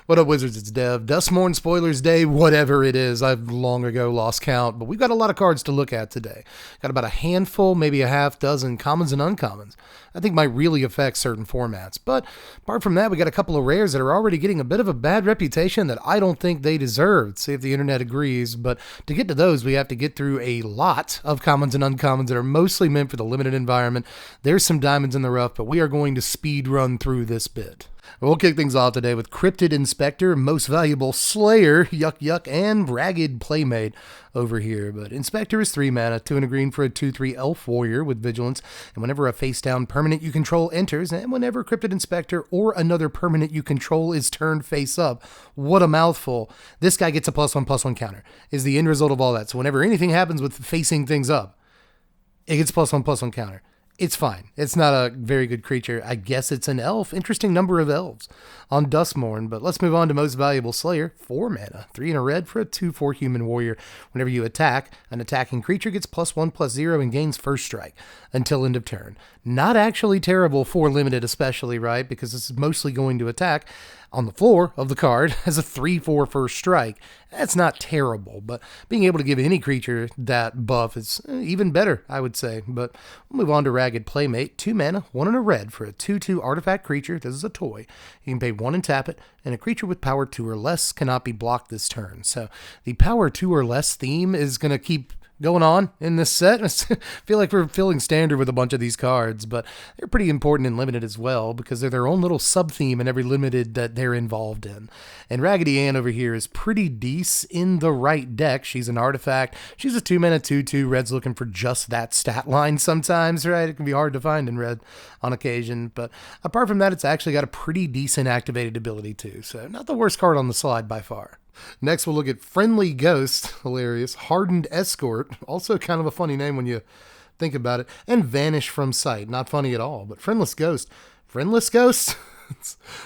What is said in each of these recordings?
What up, Wizards? It's Dev. Duskmourn Spoilers Day, whatever it is. I've long ago lost count, but we've got a lot of cards to look at today. Got about a handful, maybe a half dozen commons and uncommons. I think might really affect certain formats. But apart from that, we got a couple of rares that are already getting a bit of a bad reputation that I don't think they deserve. See if the internet agrees. But to get to those, we have to get through a lot of commons and uncommons that are mostly meant for the limited environment. There's some diamonds in the rough, but we are going to speed run through this bit. We'll kick things off today with Cryptid Inspector, Most Valuable Slayer, Yuck Yuck, and Ragged Playmate over here. But Inspector is 3 mana, 2 and a green for a 2/3 Elf Warrior with Vigilance, and whenever a face-down permanent you control enters, and whenever Cryptid Inspector or another permanent you control is turned face up. What a mouthful. This guy gets a +1/+1 counter, is the end result of all that. So whenever anything happens with facing things up, it gets +1/+1 counter. It's fine. It's not a very good creature. I guess it's an elf. Interesting number of elves on Duskmourn. But let's move on to Most Valuable Slayer. 4 mana, 3 and a red for a 2/4 human warrior. Whenever you attack, an attacking creature gets +1/+0 and gains first strike until end of turn. Not actually terrible for limited especially, right? Because this is mostly going to attack on the floor of the card as a 3/4 first strike. That's not terrible, but being able to give any creature that buff is even better, I would say. But we'll move on to Ragged Playmate. 2 mana, 1 and a red for a 2/2 artifact creature. This is a toy. You can pay 1 and tap it, and a creature with power 2 or less cannot be blocked this turn. So the power 2 or less theme is going to keep going on in this set. I feel like we're filling standard with a bunch of these cards, but they're pretty important in limited as well because they're their own little sub-theme in every limited that they're involved in. And Raggedy Ann over here is pretty decent in the right deck. She's an artifact. She's a 2 mana 2/2. Red's looking for just that stat line sometimes, right? It can be hard to find in red on occasion, but apart from that, it's actually got a pretty decent activated ability too. So not the worst card on the slide by far. Next, we'll look at Friendly Ghost, hilarious, Hardened Escort, also kind of a funny name when you think about it, and Vanish from Sight, not funny at all, but Friendless Ghost. Friendless Ghost?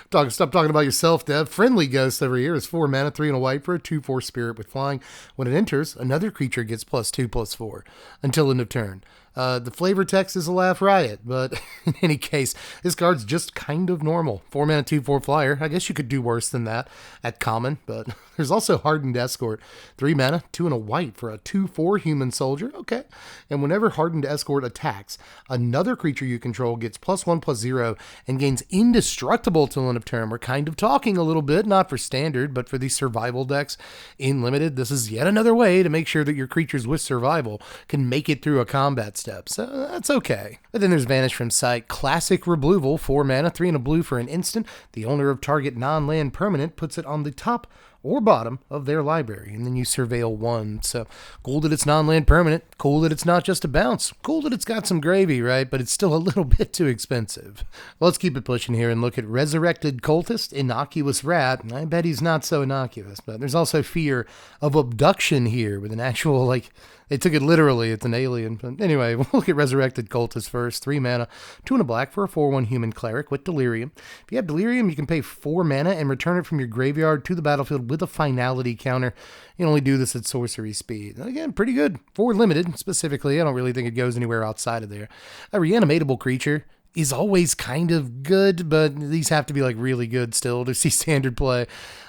Stop talking about yourself, Dev. Friendly Ghost over here is 4 mana, 3 and a white for a 2/4 spirit with flying. When it enters, another creature gets +2/+4 until end of turn. The flavor text is a laugh riot, but in any case, this card's just kind of normal. 4 mana, 2/4 flyer. I guess you could do worse than that at common, but there's also Hardened Escort. 3 mana, 2 and a white for a 2/4 human soldier. Okay. And whenever Hardened Escort attacks, another creature you control gets +1/+0 and gains indestructible till end of turn. We're kind of talking a little bit, not for standard, but for these survival decks in limited. This is yet another way to make sure that your creatures with survival can make it through a combat step. So that's okay. But then there's Vanish from Sight. Classic Removal, 4 mana, 3 and a blue for an instant. The owner of target non-land permanent puts it on the top or bottom of their library, and then you surveil 1. So cool that it's non-land permanent. Cool that it's not just a bounce. Cool that it's got some gravy, right? But it's still a little bit too expensive. Well, let's keep it pushing here and look at Resurrected Cultist, Innocuous Rat. I bet he's not so innocuous, but there's also Fear of Abduction here with an actual, like, they took it literally. It's an alien. But anyway, we'll look at Resurrected Cultist first. 3 mana, 2 and a black for a 4/1 human cleric with Delirium. If you have Delirium, you can pay 4 mana and return it from your graveyard to the battlefield with a finality counter. You can only do this at sorcery speed. Again, pretty good for limited specifically. I don't really think it goes anywhere outside of there. A reanimatable creature is always kind of good, but these have to be like really good still to see standard play.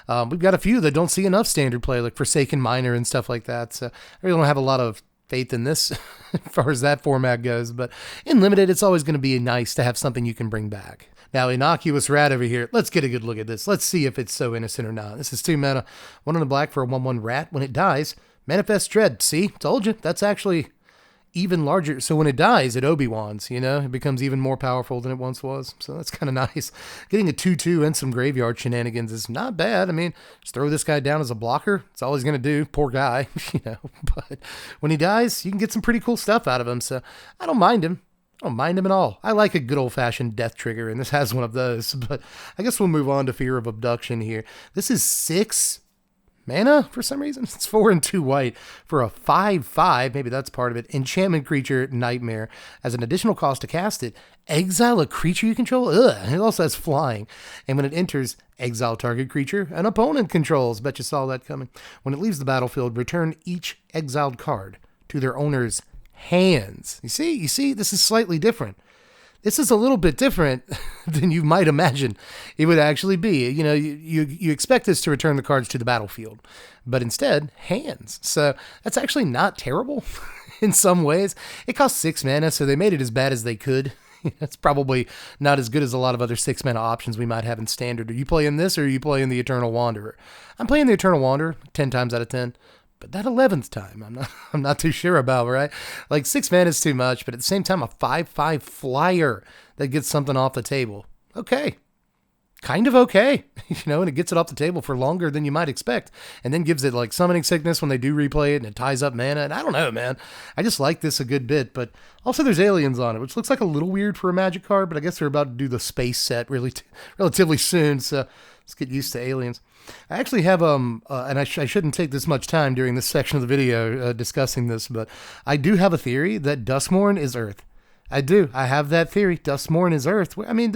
We've got a few that don't see enough standard play, like Forsaken Miner and stuff like that. So I really don't have a lot of faith in this as far as that format goes. But in limited, it's always going to be nice to have something you can bring back. Now, Innocuous Rat over here. Let's get a good look at this. Let's see if it's so innocent or not. This is 2 mana, 1 in the black for a 1/1 rat. When it dies, Manifest Dread. See? Told you. That's actually even larger. So when it dies, it Obi-Wans, you know, it becomes even more powerful than it once was. So that's kind of nice. Getting a 2/2 and some graveyard shenanigans is not bad. I mean, just throw this guy down as a blocker. It's all he's going to do. Poor guy, you know, but when he dies, you can get some pretty cool stuff out of him. So I don't mind him. I don't mind him at all. I like a good old-fashioned death trigger, and this has one of those. But I guess we'll move on to Fear of Abduction here. This is 6 mana for some reason. It's 4 and 2 white for a 5/5. Maybe that's part of it. Enchantment creature, Nightmare. As an additional cost to cast it, exile a creature you control. Ugh. It also has flying. And when it enters, exile target creature an opponent controls. Bet you saw that coming. When it leaves the battlefield, return each exiled card to their owner's hands. You see, this is slightly different. This is a little bit different than you might imagine it would actually be. You know, you expect this to return the cards to the battlefield, but instead, hands. So that's actually not terrible in some ways. It costs 6 mana, so they made it as bad as they could. That's probably not as good as a lot of other 6 mana options we might have in Standard. Are you playing this or are you playing the Eternal Wanderer? I'm playing the Eternal Wanderer 10 times out of 10. But that 11th time, I'm not too sure about, right? Like 6 mana is too much, but at the same time, a 5/5 flyer that gets something off the table. Okay. Kind of okay, you know, and it gets it off the table for longer than you might expect, and then gives it like summoning sickness when they do replay it, and it ties up mana, and I don't know, man. I just like this a good bit, but also there's aliens on it, which looks like a little weird for a Magic card, but I guess they're about to do the space set relatively soon, so let's get used to aliens. I actually have, and I shouldn't take this much time during this section of the video discussing this, but I do have a theory that Duskmourn is Earth. I do. I have that theory. Duskmourn is Earth. I mean,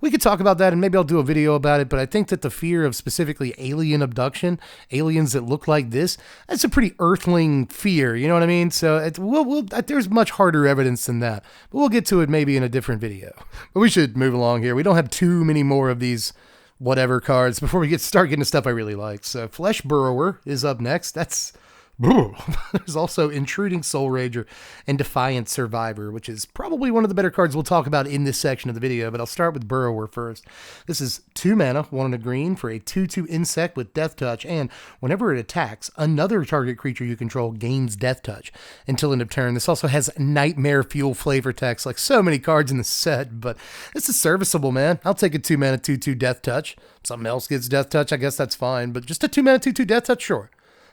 we could talk about that, and maybe I'll do a video about it, but I think that the fear of specifically alien abduction, aliens that look like this, that's a pretty Earthling fear, you know what I mean? So there's much harder evidence than that, but we'll get to it maybe in a different video. But we should move along here. We don't have too many more of these whatever cards before we start getting to stuff I really like. So Flesh Burrower is up next. That's There's also Intruding Soul Rager and Defiant Survivor, which is probably one of the better cards we'll talk about in this section of the video, but I'll start with Burrower first. This is 2 mana, 1 and a green for a 2/2 insect with Death Touch, and whenever it attacks, another target creature you control gains Death Touch until end of turn. This also has Nightmare Fuel flavor text, like so many cards in the set, but this is serviceable, man. I'll take a 2 mana 2/2 Death Touch. Something else gets Death Touch, I guess that's fine, but just a 2 mana 2/2 Death Touch, sure.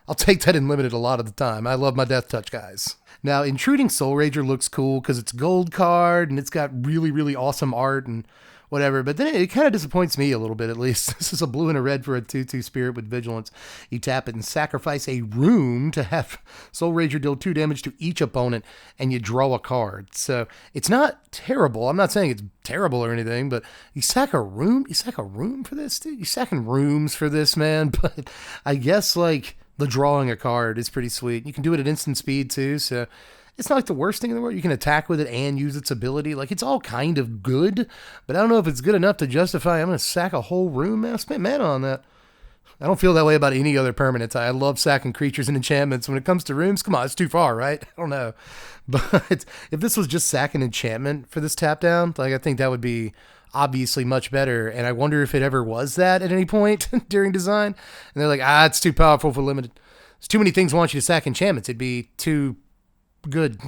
I'll take that in limited a lot of the time. I love my Death Touch guys. Now, Intruding Soul Rager looks cool because it's a gold card and it's got really, really awesome art and whatever, but then it kind of disappoints me a little bit, at least. This is a blue and a red for a 2/2 Spirit with Vigilance. You tap it and sacrifice a room to have Soul Rager deal 2 damage to each opponent, and you draw a card. So it's not terrible. I'm not saying it's terrible or anything, but you sack a room? You sack a room for this, dude? You're sacking rooms for this, man? But I guess, like, the drawing a card is pretty sweet. You can do it at instant speed, too, so it's not like the worst thing in the world. You can attack with it and use its ability. Like, it's all kind of good, but I don't know if it's good enough to justify I'm going to sack a whole room. Man, I spent mana on that. I don't feel that way about any other permanent. I love sacking creatures and enchantments. When it comes to rooms, come on, it's too far, right? I don't know. But if this was just sack an enchantment for this tap down, like, I think that would be obviously much better, and I wonder if it ever was that at any point during design. And they're like, it's too powerful for limited. There's too many things want you to sack enchantments. It'd be too good.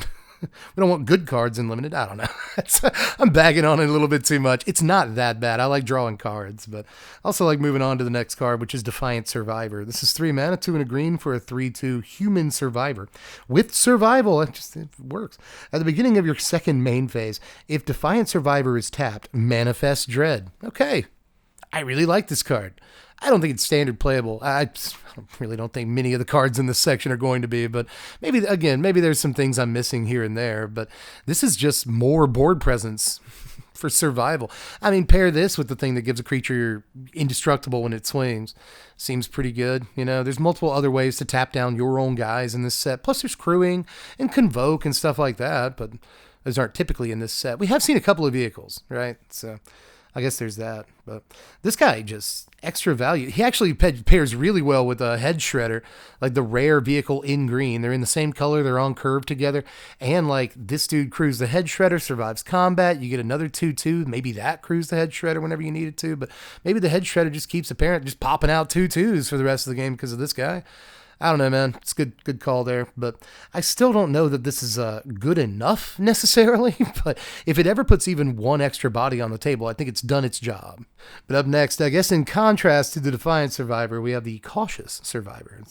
We don't want good cards in limited. I don't know. I'm bagging on it a little bit too much. It's not that bad. I like drawing cards, but I also like moving on to the next card, which is Defiant Survivor. This is 3 mana, 2 and a green for a 3/2 Human Survivor. With Survival, it works. At the beginning of your second main phase, if Defiant Survivor is tapped, manifest Dread. Okay. I really like this card. I don't think it's standard playable. I really don't think many of the cards in this section are going to be, but maybe there's some things I'm missing here and there, but this is just more board presence for survival. I mean, pair this with the thing that gives a creature indestructible when it swings. Seems pretty good. You know, there's multiple other ways to tap down your own guys in this set. Plus there's crewing and convoke and stuff like that, but those aren't typically in this set. We have seen a couple of vehicles, right? So I guess there's that, but this guy just extra value. He actually pairs really well with a Head Shredder, like the rare vehicle in green. They're in the same color. They're on curve together. And like this dude crews the Head Shredder, survives combat. You get another 2/2. Maybe that crews the Head Shredder whenever you need it to, but maybe the Head Shredder just keeps just popping out 2/2s for the rest of the game because of this guy. I don't know, man. It's good call there, but I still don't know that this is good enough necessarily, but if it ever puts even one extra body on the table, I think it's done its job. But up next, I guess in contrast to the Defiant Survivor, we have the Cautious Survivor.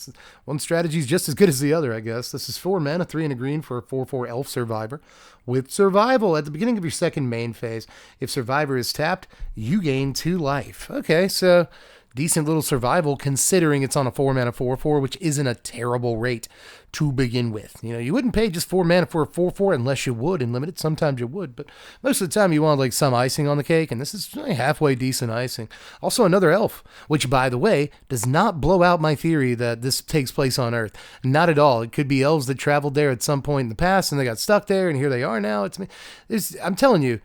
One strategy is just as good as the other, I guess. This is 4 mana, 3 and a green for a 4/4 Elf Survivor. With Survival, at the beginning of your second main phase, if Survivor is tapped, you gain 2 life. Okay, so decent little survival considering it's on a 4 mana 4/4, which isn't a terrible rate to begin with. You know, you wouldn't pay just 4 mana for a 4/4 unless you would in limited. Sometimes you would, but most of the time you want like some icing on the cake, and this is halfway decent icing. Also another elf, which by the way does not blow out my theory that this takes place on Earth. Not at all. It could be elves that traveled there at some point in the past and they got stuck there and here they are now. I'm telling you,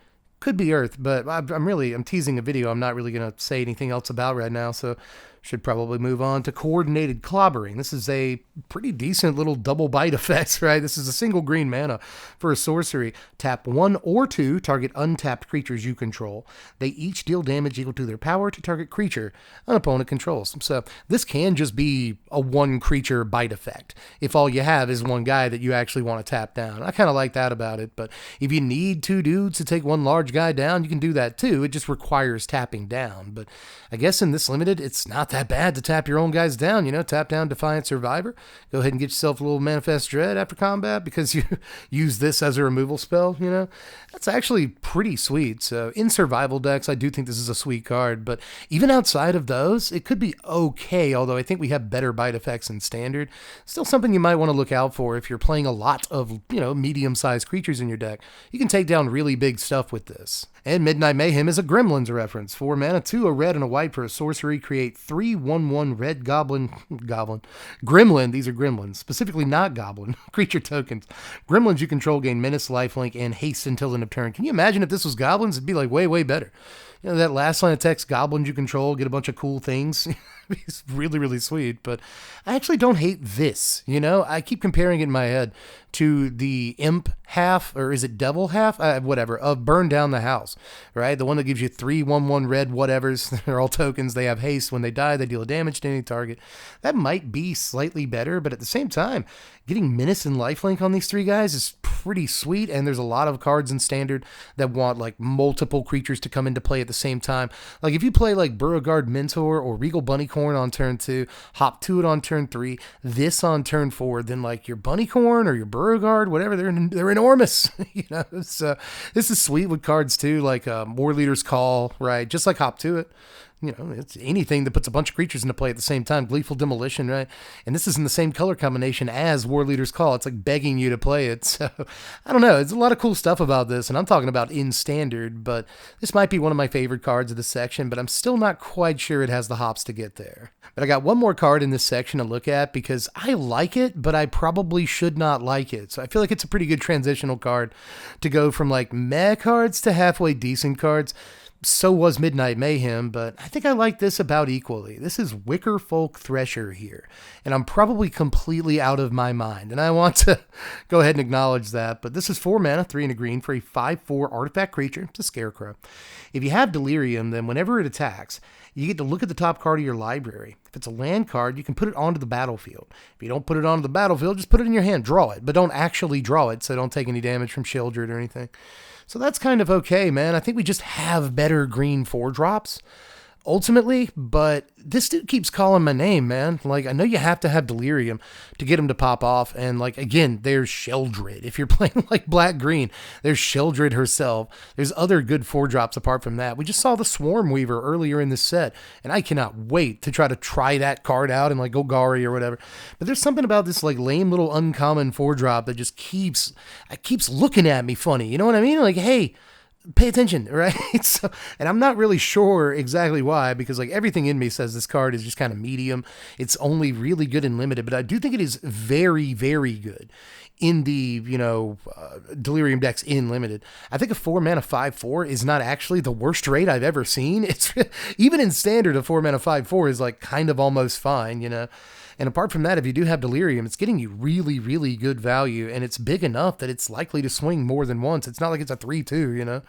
Could be Earth, but I'm teasing a video I'm not really going to say anything else about right now, so should probably move on to Coordinated Clobbering. This is a pretty decent little double bite effect, right? This is a single green mana for a sorcery. Tap 1 or 2, target untapped creatures you control. They each deal damage equal to their power to target creature an opponent controls. So this can just be a 1 creature bite effect if all you have is 1 guy that you actually want to tap down. I kind of like that about it, but if you need 2 dudes to take 1 large guy down, you can do that too. It just requires tapping down. But I guess in this limited, it's not that bad to tap your own guys down, tap down Defiant Survivor. Go ahead and get yourself a little Manifest Dread after combat because you use this as a removal spell, That's actually pretty sweet. So in survival decks, I do think this is a sweet card, but even outside of those, it could be okay, although I think we have better bite effects in standard. Still something you might want to look out for if you're playing a lot of, medium-sized creatures in your deck. You can take down really big stuff with this. And Midnight Mayhem is a Gremlins reference. 4 mana, 2 a red and a white for a sorcery. Create 3/1/1 red Gremlin. These are Gremlins, specifically not Goblin. Creature tokens. Gremlins you control gain menace, lifelink, and haste until end of turn. Can you imagine if this was Goblins? It'd be like way, way better. That last line of text, Goblins you control, get a bunch of cool things. It's really, really sweet, but I actually don't hate this, I keep comparing it in my head to the Imp half, or is it Devil half? Whatever, of Burn Down the House, right? The one that gives you 3/1/1 red whatevers. They're all tokens. They have haste. When they die, they deal damage to any target. That might be slightly better, but at the same time, getting Menace and Lifelink on these 3 guys is pretty sweet, and there's a lot of cards in Standard that want, multiple creatures to come into play at the same time. If you play, Beauregard Mentor or Regal Bunnycorn on turn 2, hop to it on turn 3, this on turn 4, then, your Bunnycorn or your Beauregard, whatever, they're enormous, So this is sweet with cards, too, War Leader's Call, right? Just like hop to it. It's anything that puts a bunch of creatures into play at the same time. Gleeful Demolition, right? And this is in the same color combination as War Leader's Call. It's begging you to play it. So, I don't know. There's a lot of cool stuff about this, and I'm talking about in Standard, but this might be one of my favorite cards of this section, but I'm still not quite sure it has the hops to get there. But I got one more card in this section to look at because I like it, but I probably should not like it. So I feel like it's a pretty good transitional card to go from meh cards to halfway decent cards. So was Midnight Mayhem, but I think I like this about equally. This is Wickerfolk Thresher here, and I'm probably completely out of my mind, and I want to go ahead and acknowledge that, but this is 4 mana, 3 and a green for a 5/4 artifact creature. It's a Scarecrow. If you have Delirium, then whenever it attacks, you get to look at the top card of your library. If it's a land card, you can put it onto the battlefield. If you don't put it onto the battlefield, just put it in your hand, draw it, but don't actually draw it, so don't take any damage from Sheoldred or anything. So that's kind of okay, man. I think we just have better green 4-drops, ultimately, but this dude keeps calling my name, man. I know you have to have Delirium to get him to pop off, and, again, there's Sheoldred. If you're playing, black-green, there's Sheoldred herself. There's other good 4-drops apart from that. We just saw the Swarm Weaver earlier in this set, and I cannot wait to try that card out in, Golgari or whatever. But there's something about this, lame little uncommon 4-drop that just keeps looking at me funny. You know what I mean? Hey, pay attention, right? So, and I'm not really sure exactly why, because everything in me says this card is just kind of medium. It's only really good in limited, but I do think it is very, very good in the, Delirium decks in limited. I think a 4 mana 5/4 is not actually the worst rate I've ever seen. It's even in Standard, a 4 mana 5/4 is kind of almost fine, And apart from that, if you do have Delirium, it's getting you really, really good value, and it's big enough that it's likely to swing more than once. It's not like it's a 3/2,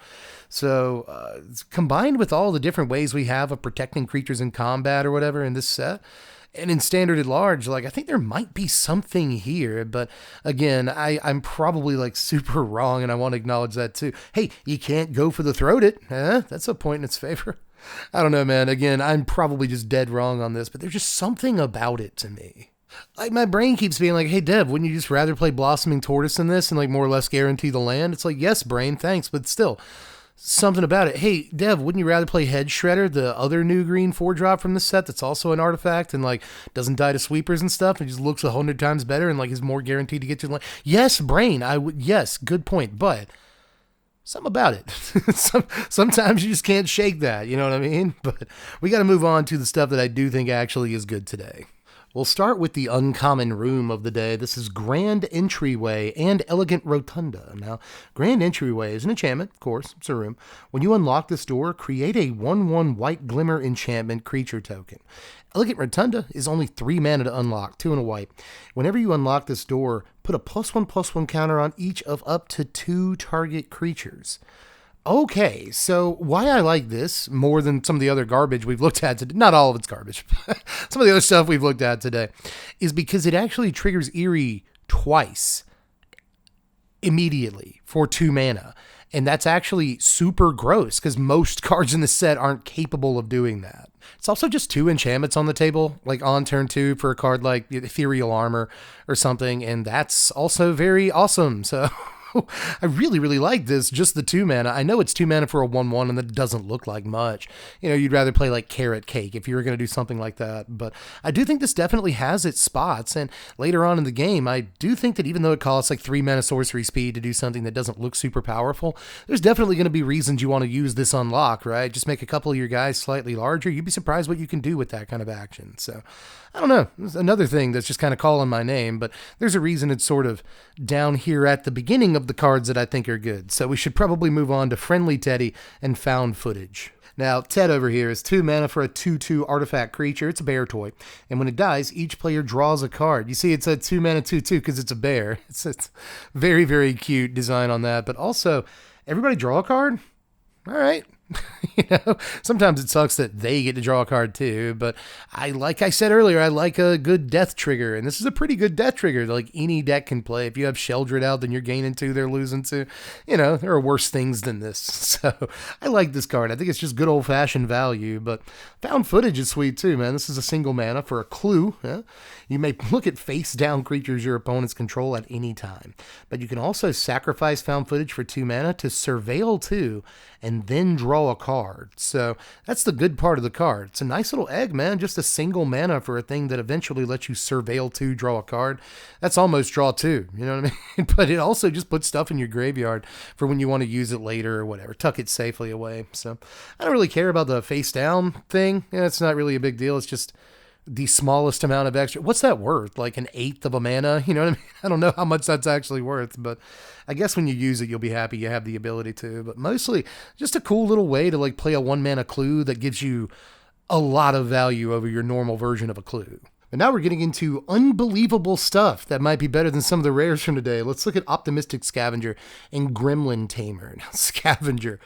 So combined with all the different ways we have of protecting creatures in combat or whatever in this set, and in Standard at large, I think there might be something here, but again, I'm probably super wrong, and I want to acknowledge that too. Hey, you can't go for the throat it, huh? That's a point in its favor. I don't know, man. Again, I'm probably just dead wrong on this, but there's just something about it to me. My brain keeps being hey, Dev, wouldn't you just rather play Blossoming Tortoise than this and more or less guarantee the land? It's yes, brain, thanks, but still, something about it. Hey, Dev, wouldn't you rather play Head Shredder, the other new green 4-drop from the set that's also an artifact and doesn't die to sweepers and stuff and just looks 100 times better and is more guaranteed to get to the land? Yes, brain, I would. Yes, good point, but something about it. Sometimes you just can't shake that, you know what I mean? But we got to move on to the stuff that I do think actually is good today. We'll start with the uncommon room of the day. This is Grand Entryway and Elegant Rotunda. Now, Grand Entryway is an enchantment, of course, it's a room. When you unlock this door, create a 1/1 white glimmer enchantment creature token. Elegant Rotunda is only 3 mana to unlock, 2 and a white. Whenever you unlock this door, put a +1/+1 counter on each of up to 2 target creatures. Okay, so why I like this more than some of the other garbage we've looked at today, not all of it's garbage, some of the other stuff we've looked at today, is because it actually triggers Eerie twice immediately for 2 mana. And that's actually super gross because most cards in the set aren't capable of doing that. It's also just 2 enchantments on the table, like on turn 2 for a card like Ethereal Armor or something, and that's also very awesome. So I really, really like this, just the 2 mana. I know it's 2 mana for a 1/1, and that doesn't look like much. You know, you'd rather play like Carrot Cake if you were going to do something like that. But I do think this definitely has its spots, and later on in the game, I do think that even though it costs like 3 mana sorcery speed to do something that doesn't look super powerful, there's definitely going to be reasons you want to use this unlock, right? Just make a couple of your guys slightly larger. You'd be surprised what you can do with that kind of action. So I don't know. There's another thing that's just kind of calling my name, but there's a reason it's sort of down here at the beginning of the cards that I think are good. So we should probably move on to Friendly Teddy and Found Footage. Now, Ted over here is 2 mana for a 2/2 artifact creature. It's a bear toy. And when it dies, each player draws a card. You see, it's a 2 mana 2/2 because it's a bear. It's very, very cute design on that. But also, everybody draw a card? All right. You know, sometimes it sucks that they get to draw a card too, but like I said earlier, I like a good death trigger, and this is a pretty good death trigger that like any deck can play. If you have Sheldred out, then you're gaining 2, they're losing 2. You know, there are worse things than this. So I like this card. I think it's just good old-fashioned value, but Found Footage is sweet too, man. This is a single mana for a clue. Yeah? You may look at face-down creatures your opponents control at any time, but you can also sacrifice Found Footage for 2 mana to surveil 2 and then draw a card. So that's the good part of the card. It's a nice little egg, man. Just a single mana for a thing that eventually lets you surveil 2, draw a card. That's almost draw 2, you know what I mean? But it also just puts stuff in your graveyard for when you want to use it later or whatever. Tuck it safely away. So I don't really care about the face down thing. Yeah, it's not really a big deal. It's just the smallest amount of extra. What's that worth? Like an 1/8 of a mana? You know what I mean? I don't know how much that's actually worth, but I guess when you use it, you'll be happy you have the ability to. But mostly just a cool little way to like play a 1 mana clue that gives you a lot of value over your normal version of a clue. But now we're getting into unbelievable stuff that might be better than some of the rares from today. Let's look at Optimistic Scavenger and Gremlin Tamer. Now, Scavenger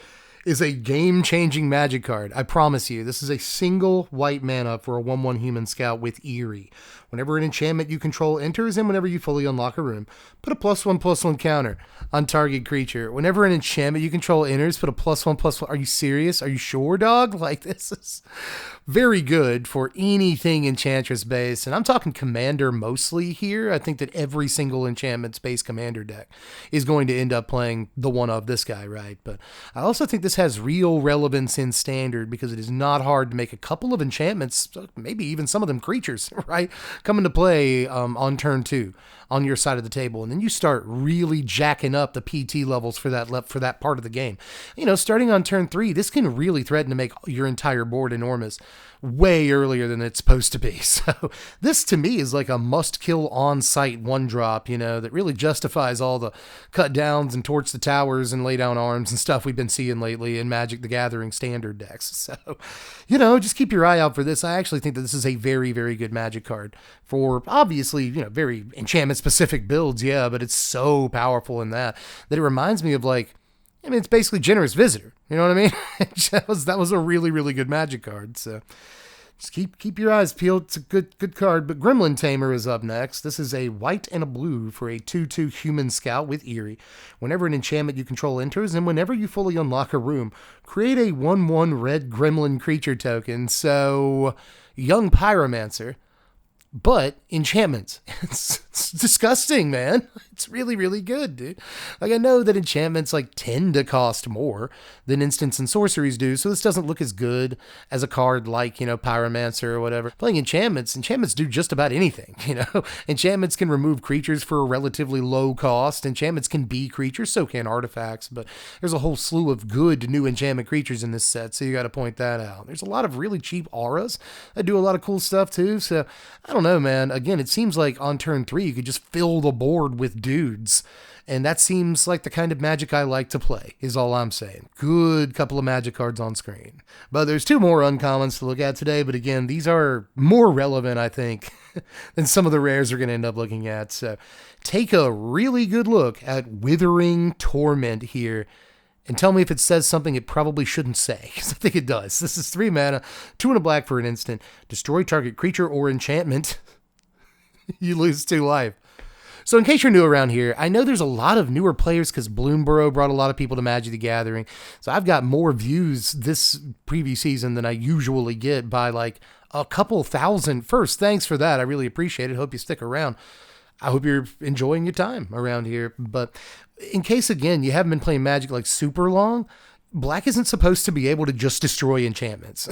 is a game-changing Magic card. I promise you. This is a single white mana for a 1/1 human scout with Eerie. Whenever an enchantment you control enters and whenever you fully unlock a room, put a +1/+1 counter on target creature. Whenever an enchantment you control enters, put a +1/+1. Are you serious? Are you sure, dog? Like, this is very good for anything Enchantress based. And I'm talking Commander mostly here. I think that every single enchantment space Commander deck is going to end up playing the one of this guy, right? But I also think this has real relevance in Standard because it is not hard to make a couple of enchantments, maybe even some of them creatures, right, come into play on turn 2 on your side of the table, and then you start really jacking up the PT levels for that part of the game. You know, starting on turn 3, this can really threaten to make your entire board enormous way earlier than it's supposed to be. So this to me is like a must-kill on-site 1-drop, you know, that really justifies all the cut downs and torch the towers and lay down arms and stuff we've been seeing lately in Magic the Gathering Standard decks. So, you know, just keep your eye out for this. I actually think that this is a very, very good Magic card for obviously, you know, very enchantment-specific builds, yeah, but it's so powerful in that it reminds me of like, I mean, it's basically Generous Visitor. You know what I mean? that was a really, really good Magic card. So just keep your eyes peeled. It's a good card. But Gremlin Tamer is up next. This is a white and a blue for a 2/2 human scout with Eerie. Whenever an enchantment you control enters, and whenever you fully unlock a room, create a 1/1 red gremlin creature token. So, young Pyromancer. But enchantments, it's disgusting, man. It's really, really good, dude. Like, I know that enchantments like tend to cost more than instants and sorceries do, so this doesn't look as good as a card like, you know, Pyromancer or whatever. Playing enchantments do just about anything, you know. Enchantments can remove creatures for a relatively low cost. Enchantments can be creatures, so can artifacts, but there's a whole slew of good new enchantment creatures in this set, so you got to point that out. There's a lot of really cheap auras that do a lot of cool stuff too, so I don't don't know, man. Again, it seems like on turn 3, you could just fill the board with dudes. And that seems like the kind of Magic I like to play, is all I'm saying. Good couple of Magic cards on screen. But there's 2 more uncommons to look at today, but again, these are more relevant, I think, than some of the rares we're going to end up looking at. So take a really good look at Withering Torment here, and tell me if it says something it probably shouldn't say, because I think it does. This is 3 mana, 2 and a black for an instant. Destroy target creature or enchantment. You lose 2 life. So in case you're new around here, I know there's a lot of newer players because Burrower brought a lot of people to Mtg the Gathering. So I've got more views this preview season than I usually get by like a couple thousand. First, thanks for that. I really appreciate it. Hope you stick around. I hope you're enjoying your time around here. But in case, again, you haven't been playing Magic like super long, Black isn't supposed to be able to just destroy enchantments.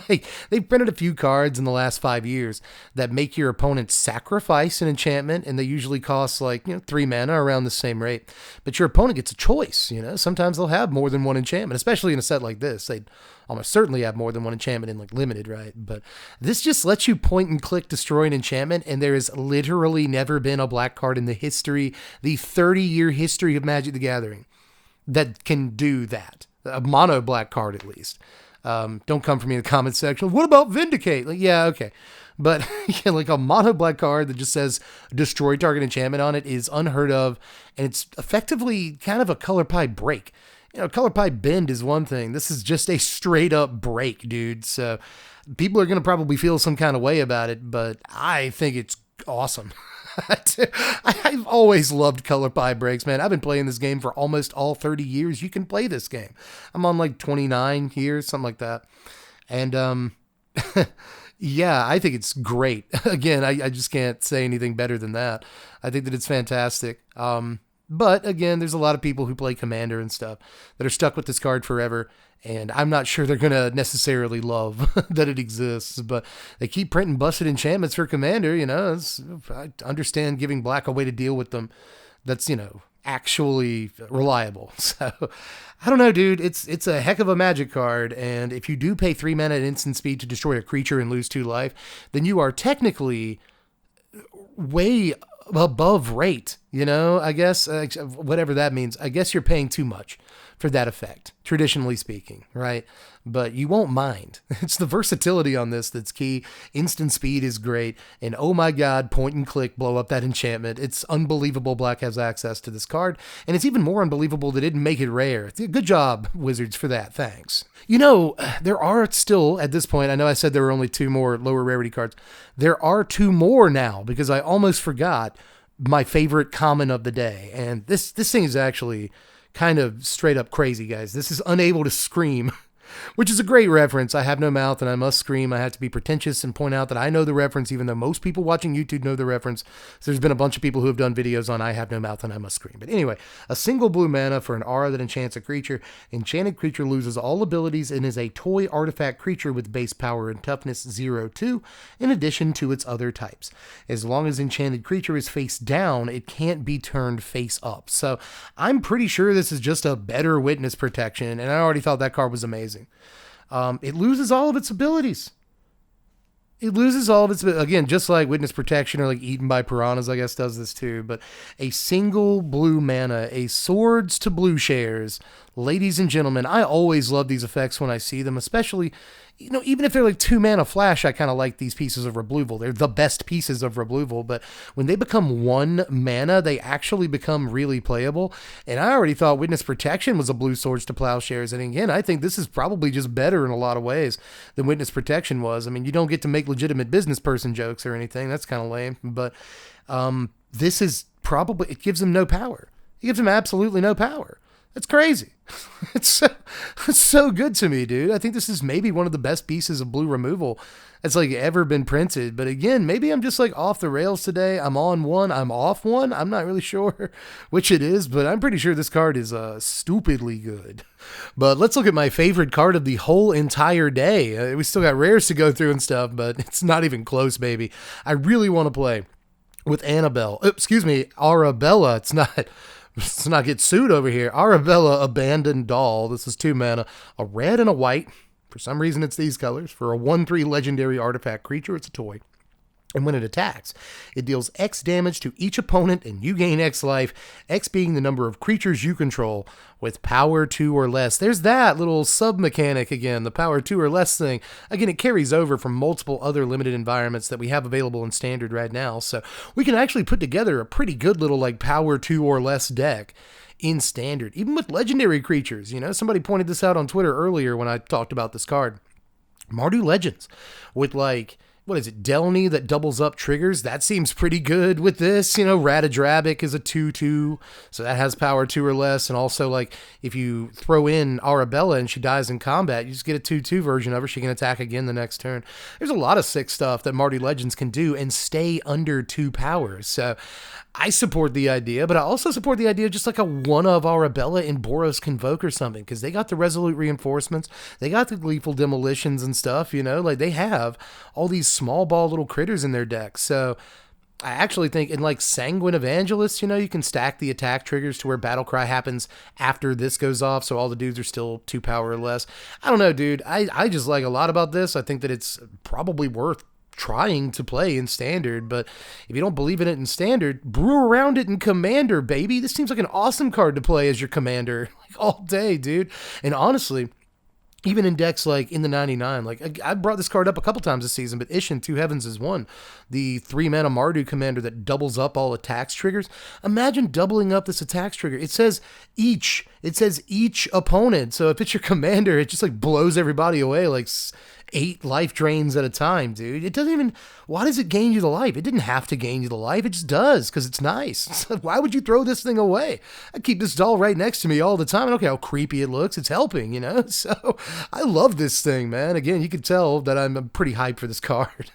Like, they've printed a few cards in the last 5 years that make your opponent sacrifice an enchantment, and they usually cost like, 3 mana around the same rate. But your opponent gets a choice, Sometimes they'll have more than one enchantment, especially in a set like this. They'd almost certainly have more than one enchantment in like limited, right? But this just lets you point and click destroy an enchantment, and there has literally never been a black card in the 30-year history of Mtg the Gathering that can do that. A mono black card, at least. Don't come for me in the comment section. What about Vindicate? Like, yeah, okay. But like a mono black card that just says destroy target enchantment on it is unheard of. And it's effectively kind of a color pie break. Color pie bend is one thing. This is just a straight up break, dude. So people are going to probably feel some kind of way about it, but I think it's awesome. I've always loved color pie breaks, man. I've been playing this game for almost all 30 years. You can play this game. I'm on like 29 years, something like that. And, yeah, I think it's great. Again, I just can't say anything better than that. I think that it's fantastic. But again, there's a lot of people who play Commander and stuff that are stuck with this card forever. And I'm not sure they're going to necessarily love that it exists, but they keep printing busted enchantments for Commander, I understand giving black a way to deal with them that's, actually reliable. So, I don't know, dude. It's a heck of a Magic card, and if you do pay 3 mana at instant speed to destroy a creature and lose 2 life, then you are technically way above rate, I guess, whatever that means. I guess you're paying too much for that effect, traditionally speaking, right? But you won't mind. It's the versatility on this that's key. Instant speed is great. And oh my God, point and click, blow up that enchantment. It's unbelievable Black has access to this card. And it's even more unbelievable they didn't make it rare. Good job, Wizards, for that. Thanks. There are still, at this point, I know I said there were only 2 more lower rarity cards. There are 2 more now, because I almost forgot my favorite common of the day. And this thing is actually kind of straight up crazy, guys. This is Unable to Scream, which is a great reference. I have no mouth and I must scream. I have to be pretentious and point out that I know the reference, even though most people watching YouTube know the reference. So there's been a bunch of people who have done videos on I have no mouth and I must scream. But anyway, a single blue mana for an aura that enchants a creature. Enchanted creature loses all abilities and is a toy artifact creature with base power and toughness 0-2, in addition to its other types. As long as enchanted creature is face down, it can't be turned face up. So I'm pretty sure this is just a better witness protection, and I already thought that card was amazing. It loses all of its abilities. Again, just like Witness Protection or like Eaten by Piranhas, I guess, does this too. But a single blue mana, a Swords to Blue Shares. Ladies and gentlemen, I always love these effects when I see them, especially, even if they're like 2 mana flash, I kind of like these pieces of removal. They're the best pieces of removal, but when they become 1 mana, they actually become really playable. And I already thought Witness Protection was a blue Swords to Plowshares. And again, I think this is probably just better in a lot of ways than Witness Protection was. I mean, you don't get to make legitimate business person jokes or anything. That's kind of lame. But this is probably, it gives him no power. It gives him absolutely no power. That's crazy. It's so good to me, dude. I think this is maybe one of the best pieces of blue removal that's like ever been printed. But again, maybe I'm just like off the rails today. I'm on one, I'm off one. I'm not really sure which it is, but I'm pretty sure this card is stupidly good. But let's look at my favorite card of the whole entire day. We still got rares to go through and stuff, but it's not even close, baby. I really want to play with Arabella. Let's not get sued over here. Arabella, Abandoned Doll. This is 2 mana. A red and a white. For some reason, it's these colors. For a 1/3 legendary artifact creature, it's a toy. And when it attacks, it deals X damage to each opponent and you gain X life, X being the number of creatures you control with power 2 or less. There's that little sub-mechanic again, the power 2 or less thing. Again, it carries over from multiple other limited environments that we have available in Standard right now. So we can actually put together a pretty good little like power 2 or less deck in Standard, even with legendary creatures. You know, somebody pointed this out on Twitter earlier when I talked about this card. Mardu Legends with like, what is it, Delny that doubles up triggers? That seems pretty good with this. You know, Radadrabic is a 2/2, so that has power 2 or less. And also, like, if you throw in Arabella and she dies in combat, you just get a 2/2 version of her. She can attack again the next turn. There's a lot of sick stuff that Mardu Legends can do and stay under 2 powers. So I support the idea, but I also support the idea of just like a one of Arabella in Boros Convoke or something, because they got the Resolute Reinforcements, they got the Gleeful Demolitions and stuff, you know, like they have all these small ball little critters in their deck. So I actually think in like Sanguine Evangelist, you know, you can stack the attack triggers to where Battle Cry happens after this goes off, so all the dudes are still 2 power or less. I don't know, dude. I just like a lot about this. I think that it's probably worth trying to play in Standard, but if you don't believe in it in Standard, brew around it in Commander, baby. This seems like an awesome card to play as your Commander like all day, dude. And honestly, even in decks like in the 99, like I brought this card up a couple times this season, but Ishin Two Heavens is one. The 3-mana Mardu commander that doubles up all attacks triggers. Imagine doubling up this attacks trigger. It says each opponent. So if it's your commander, it just like blows everybody away like 8 life drains at a time, dude. It doesn't even, why does it gain you the life? It didn't have to gain you the life. It just does because it's nice. It's like, why would you throw this thing away? I keep this doll right next to me all the time. I don't care how creepy it looks. It's helping, you know? So I love this thing, man. Again, you can tell that I'm pretty hyped for this card.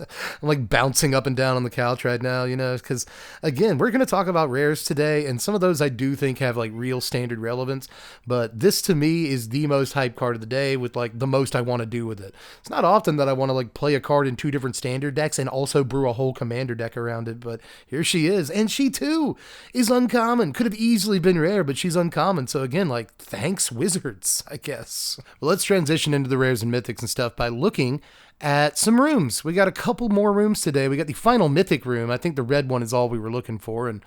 I'm like bouncing up and down on the couch right now, you know, because again, we're going to talk about rares today, and some of those I do think have like real Standard relevance, but this to me is the most hype card of the day with like the most I want to do with it. It's not often that I want to like play a card in 2 different Standard decks and also brew a whole Commander deck around it, but here she is, and she too is uncommon. Could have easily been rare, but she's uncommon, so again, like, thanks Wizards, I guess. Well, let's transition into the rares and mythics and stuff by looking at some rooms. We got a couple more rooms today. We got the final mythic room. I think the red one is all we were looking for, and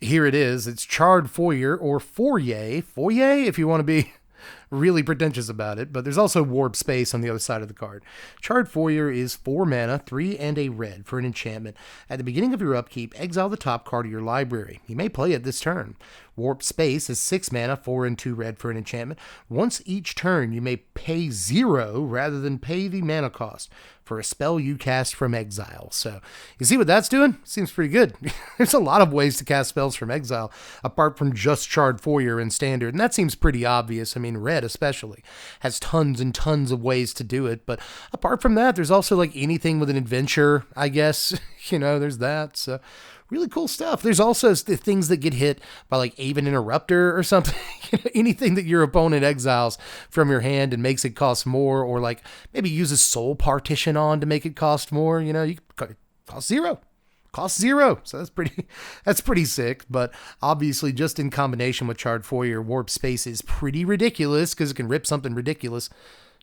here it is. It's Charred Foyer, or Foyer if you want to be really pretentious about it, but there's also Warp Space on the other side of the card. Charred Foyer is 4 mana, 3 and a red for an enchantment. At the beginning of your upkeep, exile the top card of your library. You may play it this turn. Warp Space is 6 mana, 4 and 2 red for an enchantment. Once each turn, you may pay 0 rather than pay the mana cost for a spell you cast from exile. So, you see what that's doing? Seems pretty good. There's a lot of ways to cast spells from exile, apart from just Charred Foyer in Standard, and that seems pretty obvious. I mean, red especially has tons and tons of ways to do it, but apart from that, there's also like anything with an adventure, I guess. You know, there's that, so really cool stuff. There's also the things that get hit by like Aven Interrupter or something. Anything that your opponent exiles from your hand and makes it cost more, or like maybe uses Soul Partition on to make it cost more. You know, you cost 0. Cost 0. So that's pretty sick. But obviously, just in combination with Charred Foyer, Warp Space is pretty ridiculous because it can rip something ridiculous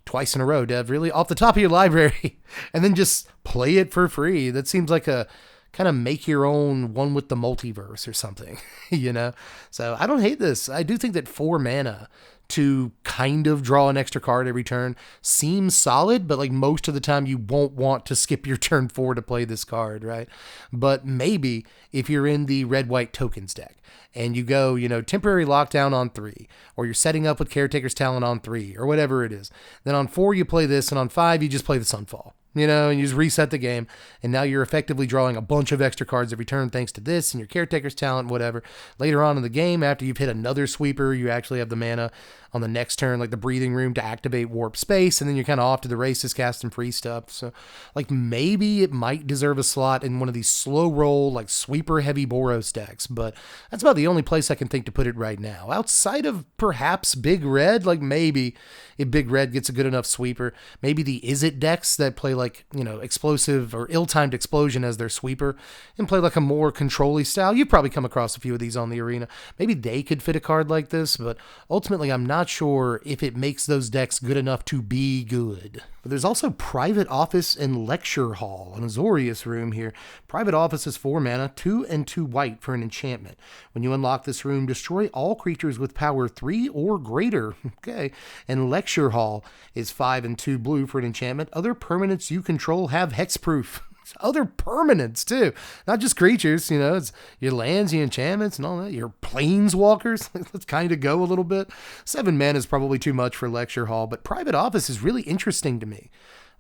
twice in a row, Dev. Really, off the top of your library, and then just play it for free. That seems like a kind of make your own one with the multiverse or something, you know? So I don't hate this. I do think that 4 mana to kind of draw an extra card every turn seems solid, but like most of the time you won't want to skip your turn 4 to play this card, right? But maybe if you're in the red-white tokens deck and you go, you know, temporary lockdown on 3, or you're setting up with Caretaker's Talent on 3, or whatever it is, then on 4 you play this, and on 5 you just play the Sunfall. You know, and you just reset the game, and now you're effectively drawing a bunch of extra cards every turn thanks to this and your Caretaker's Talent, whatever. Later on in the game, after you've hit another sweeper, you actually have the mana on the next turn, like the Breathing Room, to activate Warp Space, and then you're kind of off to the races casting free stuff. So, like, maybe it might deserve a slot in one of these slow roll, like, sweeper-heavy Boros decks, but that's about the only place I can think to put it right now. Outside of perhaps Big Red, like, maybe if Big Red gets a good enough sweeper, maybe the Izzet decks that play, like, you know, explosive or ill-timed explosion as their sweeper and play like a more control-y style. You've probably come across a few of these on the arena. Maybe they could fit a card like this, but ultimately I'm not not sure if it makes those decks good enough to be good. But there's also Private Office and Lecture Hall, an Azorius room here. Private Office is 4 mana, 2 and 2 white for an enchantment. When you unlock this room, destroy all creatures with power 3 or greater. Okay. And Lecture Hall is 5 and 2 blue for an enchantment. Other permanents you control have hexproof. Other permanents too, not just creatures, you know, it's your lands, your enchantments and all that, your planeswalkers. Let's kind of go a little bit. 7 mana is probably too much for Lecture Hall, but Private Office is really interesting to me.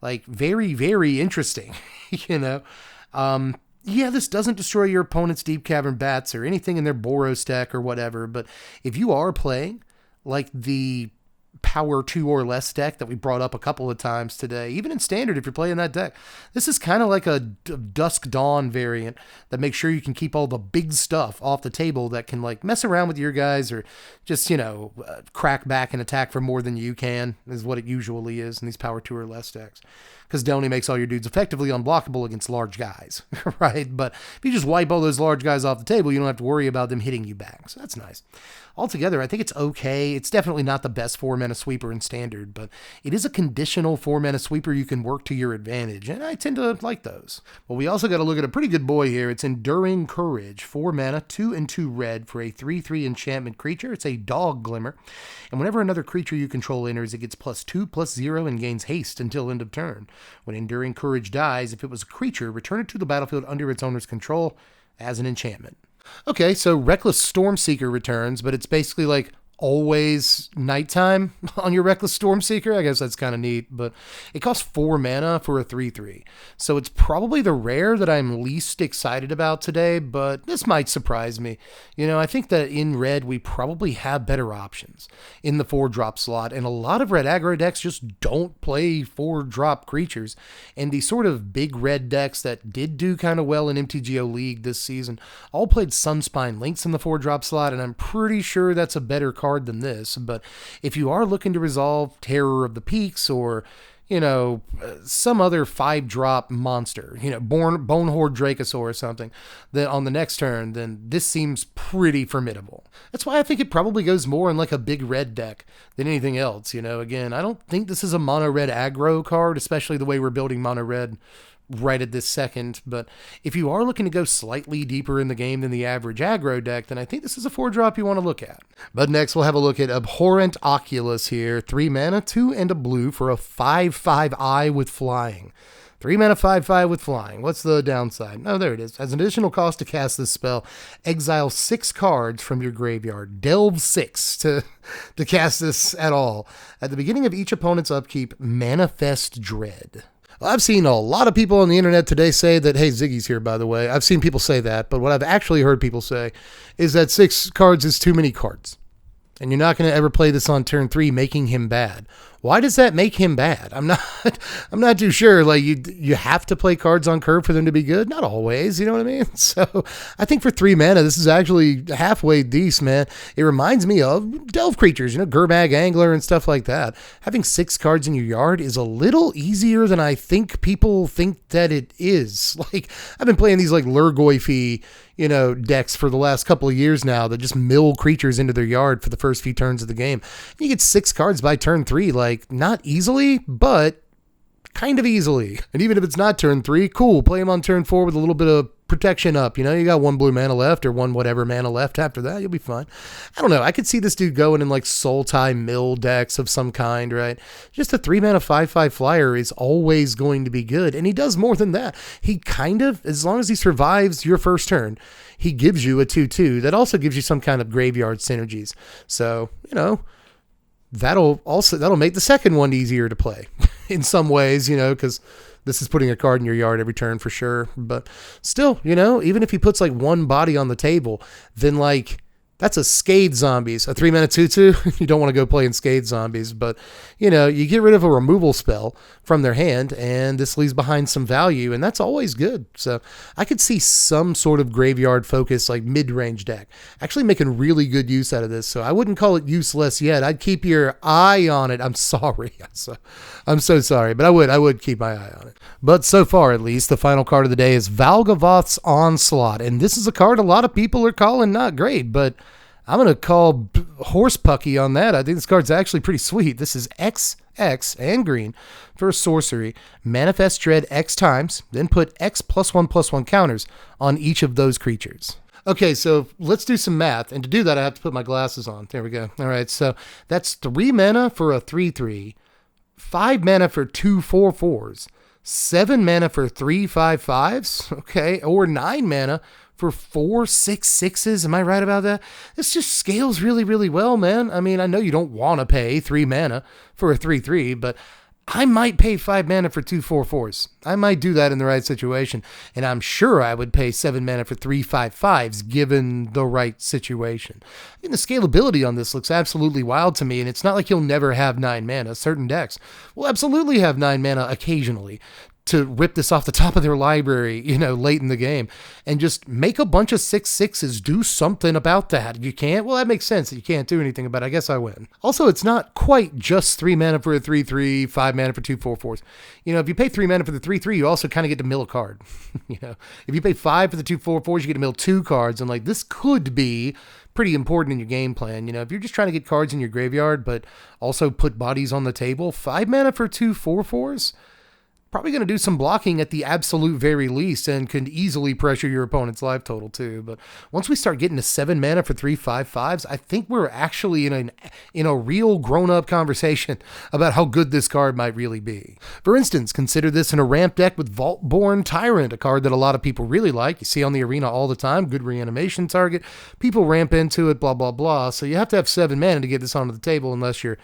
Like very, very interesting, you know. Yeah, this doesn't destroy your opponent's Deep Cavern Bats or anything in their Boros deck or whatever, but if you are playing like the power 2 or less deck that we brought up a couple of times today, even in standard, if you're playing that deck, this is kind of like a Dusk Dawn variant that makes sure you can keep all the big stuff off the table that can like mess around with your guys or just, you know, crack back and attack for more than you can, is what it usually is in these power 2 or less decks. Because Donny makes all your dudes effectively unblockable against large guys, right? But if you just wipe all those large guys off the table, you don't have to worry about them hitting you back. So that's nice. Altogether, I think it's okay. It's definitely not the best 4-mana sweeper in standard, but it is a conditional 4-mana sweeper you can work to your advantage, and I tend to like those. Well, we also got to look at a pretty good boy here. It's Enduring Courage, 4 mana, 2 and 2 red for a 3/3 enchantment creature. It's a Dog Glimmer, and whenever another creature you control enters, it gets +2/+0 and gains haste until end of turn. When Enduring Courage dies, if it was a creature, return it to the battlefield under its owner's control as an enchantment. Okay, so Reckless Stormseeker returns, but it's basically like always nighttime on your Reckless Stormseeker. I guess that's kind of neat, but it costs 4 mana for a 3/3. So it's probably the rare that I'm least excited about today, but this might surprise me. You know, I think that in red, we probably have better options in the 4-drop slot, and a lot of red aggro decks just don't play 4-drop creatures. And the sort of big red decks that did do kind of well in MTGO League this season all played Sunspine Links in the 4-drop slot, and I'm pretty sure that's a better card than this. But if you are looking to resolve Terror of the Peaks or, you know, some other 5-drop monster, you know, Bonehorde Dracosaur or something, then on the next turn, then this seems pretty formidable. That's why I think it probably goes more in like a big red deck than anything else. You know, again, I don't think this is a mono red aggro card, especially the way we're building mono red right at this second, but if you are looking to go slightly deeper in the game than the average aggro deck, then I think this is a 4-drop you want to look at. But next we'll have a look at Abhorrent Oculus here. 3 mana, 2 and a blue for a 5/5 eye with flying. 3 mana, 5/5 with flying. What's the downside? Oh, there it is. As an additional cost to cast this spell, exile 6 cards from your graveyard. Delve 6 to cast this at all. At the beginning of each opponent's upkeep, manifest Dread. Well, I've seen a lot of people on the internet today say that, hey, Ziggy's here, by the way. I've seen people say that, but what I've actually heard people say is that 6 cards is too many cards. And you're not going to ever play this on turn 3, making him bad. Why does that make him bad? I'm not too sure. Like you have to play cards on curve for them to be good. Not always, you know what I mean? So I think for 3 mana, this is actually halfway decent, man. It reminds me of Delve creatures, you know, Gurmag Angler and stuff like that. Having 6 cards in your yard is a little easier than I think people think that it is. Like I've been playing these like Lurgoyfy, you know, decks for the last couple of years now that just mill creatures into their yard for the first few turns of the game. You get 6 cards by turn 3, like not easily, but kind of easily. And even if it's not turn 3, cool. Play them on turn 4 with a little bit of protection up. You know, you got 1 blue mana left or 1 whatever mana left after that. You'll be fine. I don't know. I could see this dude going in like Sultai mill decks of some kind, right? Just a 3 mana 5/5 flyer is always going to be good. And he does more than that. He kind of, as long as he survives your first turn, he gives you a 2/2. That also gives you some kind of graveyard synergies. So, you know, that'll make the second one easier to play in some ways, you know, because this is putting a card in your yard every turn for sure. But still, you know, even if he puts like 1 body on the table, then like that's a Scathe Zombies, a 3 mana 2/2. You don't want to go playing Scathe Zombies, but you know, you get rid of a removal spell from their hand and this leaves behind some value, and that's always good. So I could see some sort of graveyard focus, like mid-range deck, actually making really good use out of this. So I wouldn't call it useless yet. I'd keep your eye on it. I'm sorry. I'm so sorry, but I would keep my eye on it. But so far, at least, the final card of the day is Valgavoth's Onslaught, and this is a card a lot of people are calling not great, but I'm going to call horse pucky on that. I think this card's actually pretty sweet. This is X and green for a sorcery. Manifest Dread X times, then put X +1/+1 counters on each of those creatures. Okay, so let's do some math. And to do that, I have to put my glasses on. There we go. All right, so that's 3 mana for a 3/3, 5 mana for 2 4/4s, 7 mana for 3 5/5s, okay, or 9 mana for 4 6/6s. Am I right about that? This just scales really, really well, man. I mean, I know you don't want to pay 3 mana for a 3/3, but I might pay 5 mana for 2 4/4s. I might do that in the right situation. And I'm sure I would pay 7 mana for 3 5/5s given the right situation. I mean, the scalability on this looks absolutely wild to me. And it's not like you'll never have 9 mana. Certain decks will absolutely have 9 mana occasionally to rip this off the top of their library, late in the game, and just make a bunch of 6/6s, do something about that. You can't? Well, that makes sense that you can't do anything about it. I guess I win. Also, it's not quite just 3 mana for a 3/3, 5 mana for 2 4/4s. If you pay 3 mana for the 3/3, you also kind of get to mill a card. If you pay 5 for the 2 4/4s, you get to mill 2 cards, and this could be pretty important in your game plan. If you're just trying to get cards in your graveyard, but also put bodies on the table, 5 mana for 2 4/4s, probably going to do some blocking at the absolute very least and can easily pressure your opponent's life total too. But once we start getting to 7 mana for 3 5/5s, I think we're actually in a real grown-up conversation about how good this card might really be. For instance, consider this in a ramp deck with Vaultborn Tyrant, a card that a lot of people really like. You see on the arena all the time, good reanimation target. People ramp into it, blah, blah, blah. So you have to have 7 mana to get this onto the table unless you're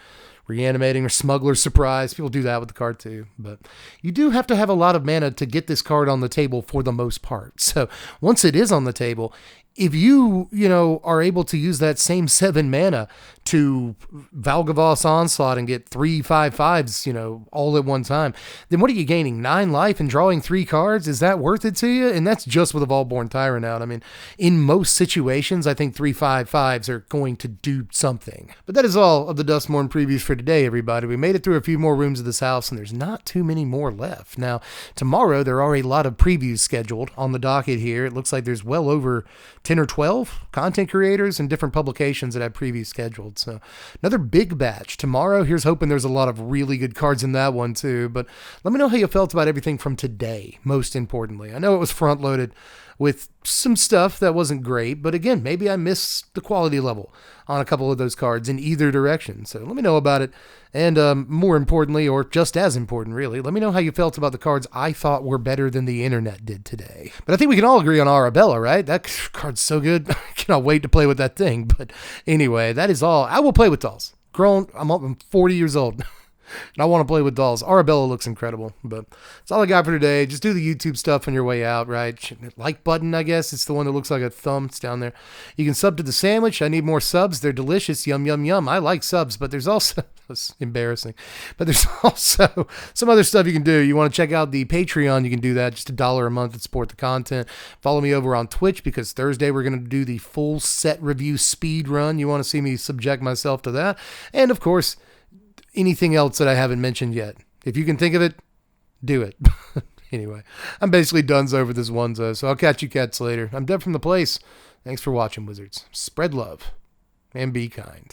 reanimating or Smuggler's Surprise. People do that with the card too, but you do have to have a lot of mana to get this card on the table for the most part. So once it is on the table, if you are able to use that same 7 mana to Valgavoss Onslaught and get 3 5/5s, all at one time, then what are you gaining? 9 life and drawing 3 cards? Is that worth it to you? And that's just with a Vaultborn Tyrant out. I mean, in most situations, I think 3 5/5s are going to do something. But that is all of the Duskmourn previews for today, everybody. We made it through a few more rooms of this house, and there's not too many more left. Now, tomorrow, there are a lot of previews scheduled on the docket here. It looks like there's well over 10 or 12 content creators and different publications that have previews scheduled. So another big batch tomorrow. Here's hoping there's a lot of really good cards in that one too. But let me know how you felt about everything from today, most importantly. I know it was front loaded with some stuff that wasn't great, but again, maybe I missed the quality level on a couple of those cards in either direction. So let me know about it. And more importantly, or just as important really, let me know how you felt about the cards I thought were better than the internet did today. But I think we can all agree on Arabella, right? That card's so good. I cannot wait to play with that thing. But anyway, that is all. I will play with dolls. Grown, I'm 40 years old. And I want to play with dolls. Arabella looks incredible, but that's all I got for today. Just do the YouTube stuff on your way out, right? Like button, I guess. It's the one that looks like a thumb. It's down there. You can sub to the sandwich. I need more subs. They're delicious. Yum, yum, yum. I like subs, but there's also, that's embarrassing, but there's also some other stuff you can do. You want to check out the Patreon, you can do that. Just $1 a month to support the content. Follow me over on Twitch because Thursday we're going to do the full set review speed run. You want to see me subject myself to that. And of course, anything else that I haven't mentioned yet. If you can think of it, do it. Anyway, I'm basically donezo over this onezo, so I'll catch you cats later. I'm Deb from The Place. Thanks for watching, Wizards. Spread love and be kind.